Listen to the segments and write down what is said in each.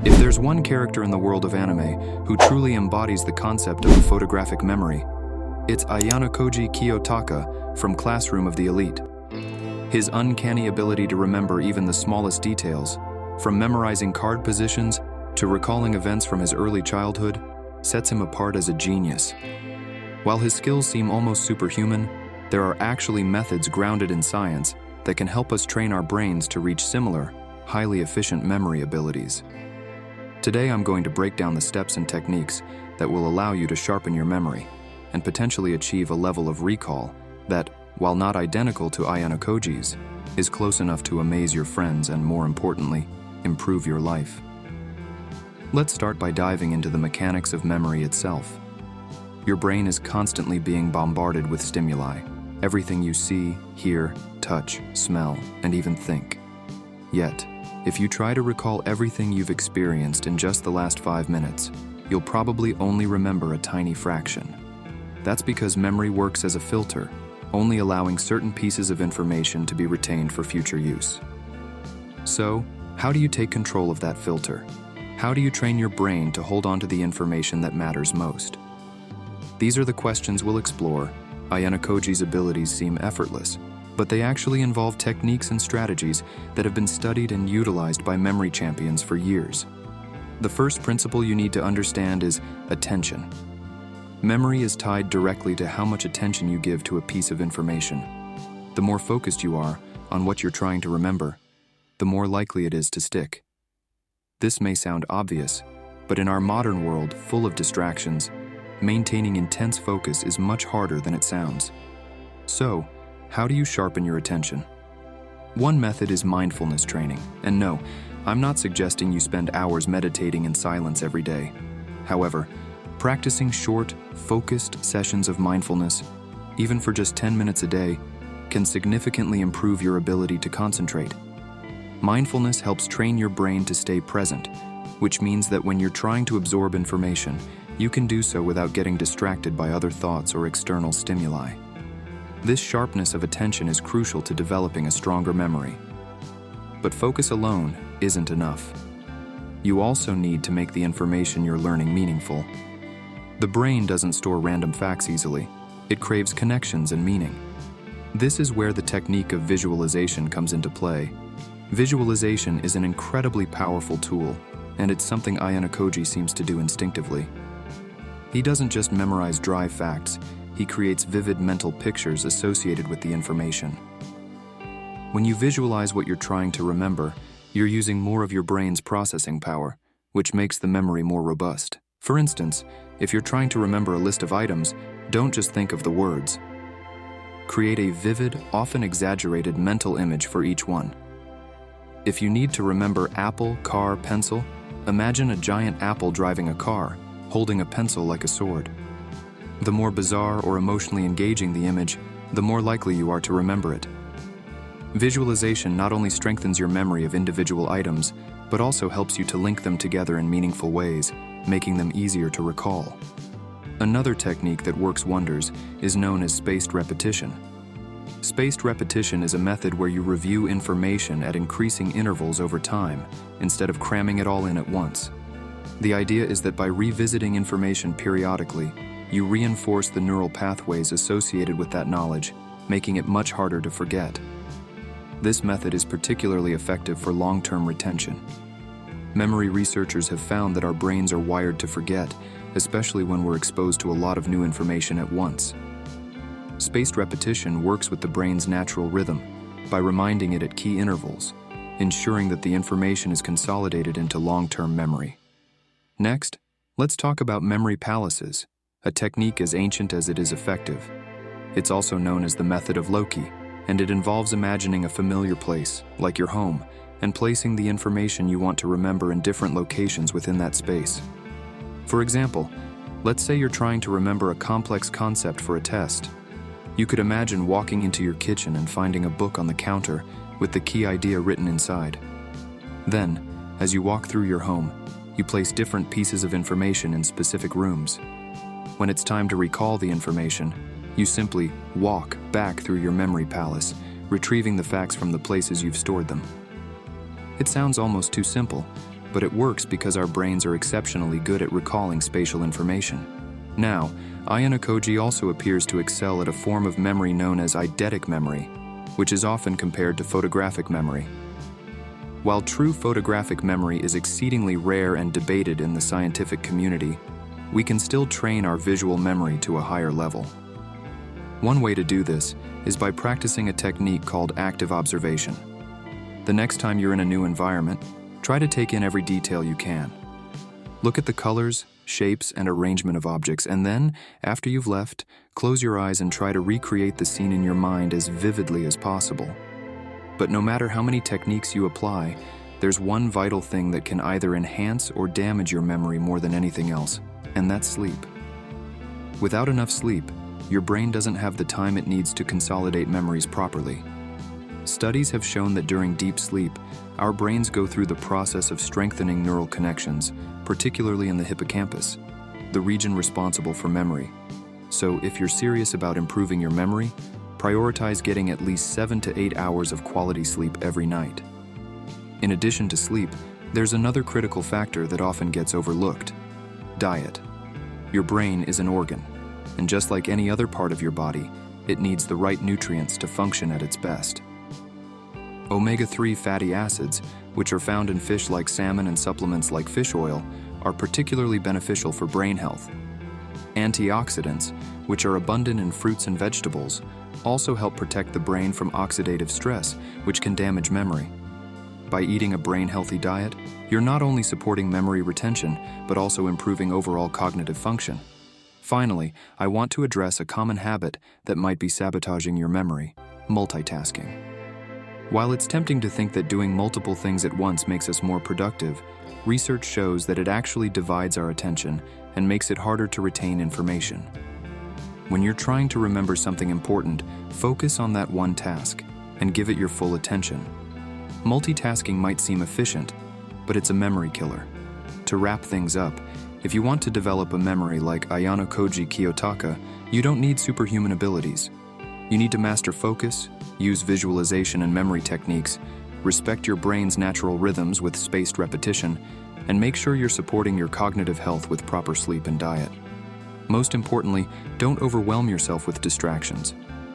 If there's one character in the world of anime who truly embodies the concept of a photographic memory, it's Ayanokoji Kiyotaka from Classroom of the Elite. His uncanny ability to remember even the smallest details, from memorizing card positions to recalling events from his early childhood, sets him apart as a genius. While his skills seem almost superhuman, there are actually methods grounded in science that can help us train our brains to reach similar, highly efficient memory abilities. Today I'm going to break down the steps and techniques that will allow you to sharpen your memory and potentially achieve a level of recall that, while not identical to Ayanokoji's, is close enough to amaze your friends and, more importantly, improve your life. Let's start by diving into the mechanics of memory itself. Your brain is constantly being bombarded with stimuli, everything you see, hear, touch, smell, and even think. Yet, if you try to recall everything you've experienced in just the last 5 minutes, you'll probably only remember a tiny fraction. That's because memory works as a filter, only allowing certain pieces of information to be retained for future use. So, how do you take control of that filter? How do you train your brain to hold on to the information that matters most? These are the questions we'll explore. Ayanokoji's abilities seem effortless, but they actually involve techniques and strategies that have been studied and utilized by memory champions for years. The first principle you need to understand is attention. Memory is tied directly to how much attention you give to a piece of information. The more focused you are on what you're trying to remember, the more likely it is to stick. This may sound obvious, but in our modern world full of distractions, maintaining intense focus is much harder than it sounds. So, how do you sharpen your attention? One method is mindfulness training, and no, I'm not suggesting you spend hours meditating in silence every day. However, practicing short, focused sessions of mindfulness, even for just 10 minutes a day, can significantly improve your ability to concentrate. Mindfulness helps train your brain to stay present, which means that when you're trying to absorb information, you can do so without getting distracted by other thoughts or external stimuli. This sharpness of attention is crucial to developing a stronger memory. But focus alone isn't enough. You also need to make the information you're learning meaningful. The brain doesn't store random facts easily. It craves connections and meaning. This is where the technique of visualization comes into play. Visualization is an incredibly powerful tool, and it's something Ayanokoji seems to do instinctively. He doesn't just memorize dry facts, he creates vivid mental pictures associated with the information. When you visualize what you're trying to remember, you're using more of your brain's processing power, which makes the memory more robust. For instance, if you're trying to remember a list of items, don't just think of the words. Create a vivid, often exaggerated mental image for each one. If you need to remember apple, car, pencil, imagine a giant apple driving a car, holding a pencil like a sword. The more bizarre or emotionally engaging the image, the more likely you are to remember it. Visualization not only strengthens your memory of individual items, but also helps you to link them together in meaningful ways, making them easier to recall. Another technique that works wonders is known as spaced repetition. Spaced repetition is a method where you review information at increasing intervals over time, instead of cramming it all in at once. The idea is that by revisiting information periodically, you reinforce the neural pathways associated with that knowledge, making it much harder to forget. This method is particularly effective for long-term retention. Memory researchers have found that our brains are wired to forget, especially when we're exposed to a lot of new information at once. Spaced repetition works with the brain's natural rhythm by reminding it at key intervals, ensuring that the information is consolidated into long-term memory. Next, let's talk about memory palaces, a technique as ancient as it is effective. It's also known as the method of Loki, and it involves imagining a familiar place, like your home, and placing the information you want to remember in different locations within that space. For example, let's say you're trying to remember a complex concept for a test. You could imagine walking into your kitchen and finding a book on the counter with the key idea written inside. Then, as you walk through your home, you place different pieces of information in specific rooms. When it's time to recall the information, you simply walk back through your memory palace, retrieving the facts from the places you've stored them. It sounds almost too simple, but it works because our brains are exceptionally good at recalling spatial information. Now, Ayanokoji also appears to excel at a form of memory known as eidetic memory, which is often compared to photographic memory. While true photographic memory is exceedingly rare and debated in the scientific community, we can still train our visual memory to a higher level. One way to do this is by practicing a technique called active observation. The next time you're in a new environment, try to take in every detail you can. Look at the colors, shapes, and arrangement of objects, and then, after you've left, close your eyes and try to recreate the scene in your mind as vividly as possible. But no matter how many techniques you apply, there's one vital thing that can either enhance or damage your memory more than anything else, and that's sleep. Without enough sleep, your brain doesn't have the time it needs to consolidate memories properly. Studies have shown that during deep sleep, our brains go through the process of strengthening neural connections, particularly in the hippocampus, the region responsible for memory. So if you're serious about improving your memory, prioritize getting at least 7 to 8 hours of quality sleep every night. In addition to sleep, there's another critical factor that often gets overlooked: diet. Your brain is an organ, and just like any other part of your body, it needs the right nutrients to function at its best. Omega-3 fatty acids, which are found in fish like salmon and supplements like fish oil, are particularly beneficial for brain health. Antioxidants, which are abundant in fruits and vegetables, also help protect the brain from oxidative stress, which can damage memory. By eating a brain-healthy diet, you're not only supporting memory retention, but also improving overall cognitive function. Finally, I want to address a common habit that might be sabotaging your memory: multitasking. While it's tempting to think that doing multiple things at once makes us more productive, research shows that it actually divides our attention and makes it harder to retain information. When you're trying to remember something important, focus on that one task and give it your full attention. Multitasking might seem efficient, but it's a memory killer. To wrap things up, if you want to develop a memory like Ayanokoji Kiyotaka, you don't need superhuman abilities. You need to master focus, use visualization and memory techniques, respect your brain's natural rhythms with spaced repetition, and make sure you're supporting your cognitive health with proper sleep and diet. Most importantly, don't overwhelm yourself with distractions.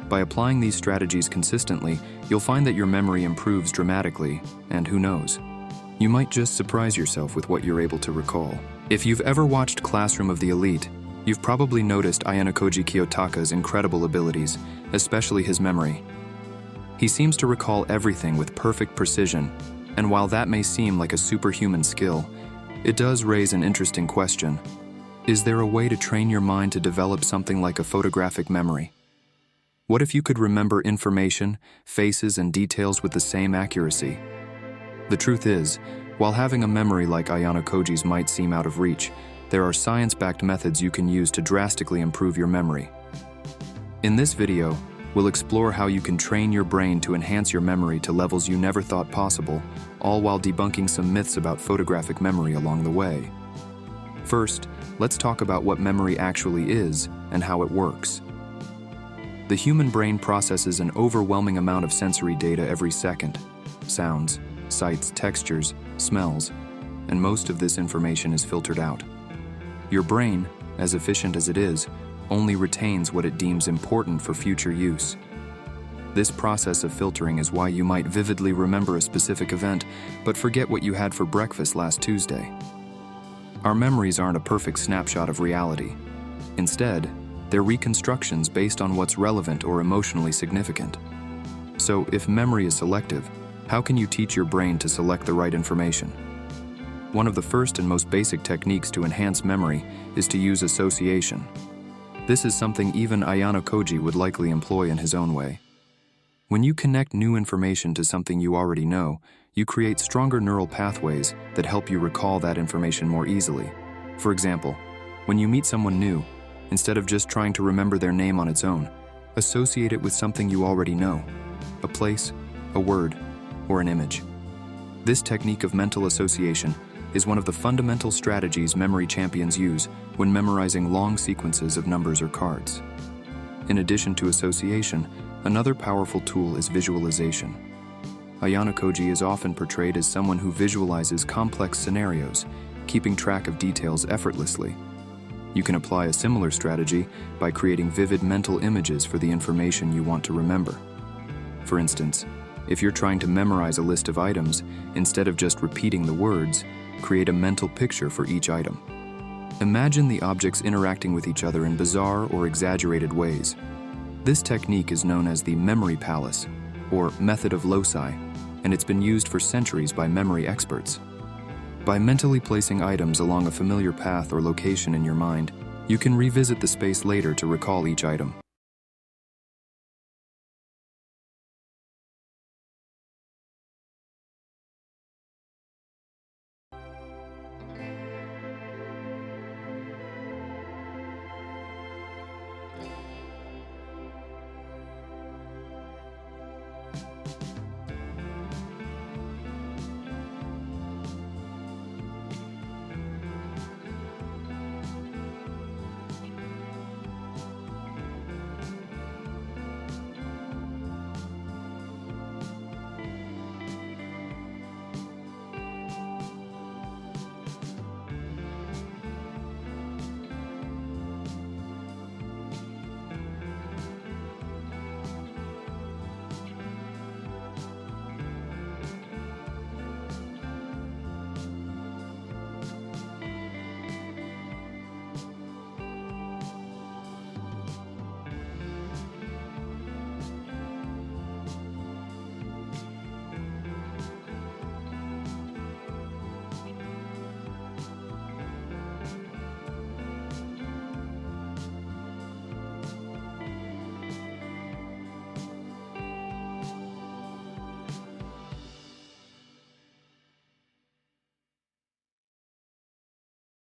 By applying these strategies consistently, you'll find that your memory improves dramatically, and who knows, you might just surprise yourself with what you're able to recall. If you've ever watched Classroom of the Elite, you've probably noticed Ayanokoji Kiyotaka's incredible abilities, especially his memory. He seems to recall everything with perfect precision, and while that may seem like a superhuman skill, it does raise an interesting question. Is there a way to train your mind to develop something like a photographic memory? What if you could remember information, faces, and details with the same accuracy? The truth is, while having a memory like Ayanokoji's might seem out of reach, there are science-backed methods you can use to drastically improve your memory. In this video, we'll explore how you can train your brain to enhance your memory to levels you never thought possible, all while debunking some myths about photographic memory along the way. First, let's talk about what memory actually is and how it works. The human brain processes an overwhelming amount of sensory data every second: sounds, sights, textures, smells, and most of this information is filtered out. Your brain, as efficient as it is, only retains what it deems important for future use. This process of filtering is why you might vividly remember a specific event, but forget what you had for breakfast last Tuesday. Our memories aren't a perfect snapshot of reality. Instead, they're reconstructions based on what's relevant or emotionally significant. So, if memory is selective, how can you teach your brain to select the right information? One of the first and most basic techniques to enhance memory is to use association. This is something even Ayanokoji would likely employ in his own way. When you connect new information to something you already know, you create stronger neural pathways that help you recall that information more easily. For example, when you meet someone new, instead of just trying to remember their name on its own, associate it with something you already know: a place, a word, or an image. This technique of mental association is one of the fundamental strategies memory champions use when memorizing long sequences of numbers or cards. In addition to association, another powerful tool is visualization. Ayanokoji is often portrayed as someone who visualizes complex scenarios, keeping track of details effortlessly. You can apply a similar strategy by creating vivid mental images for the information you want to remember. For instance, if you're trying to memorize a list of items, instead of just repeating the words, create a mental picture for each item. Imagine the objects interacting with each other in bizarre or exaggerated ways. This technique is known as the memory palace, or method of loci, and it's been used for centuries by memory experts. By mentally placing items along a familiar path or location in your mind, you can revisit the space later to recall each item.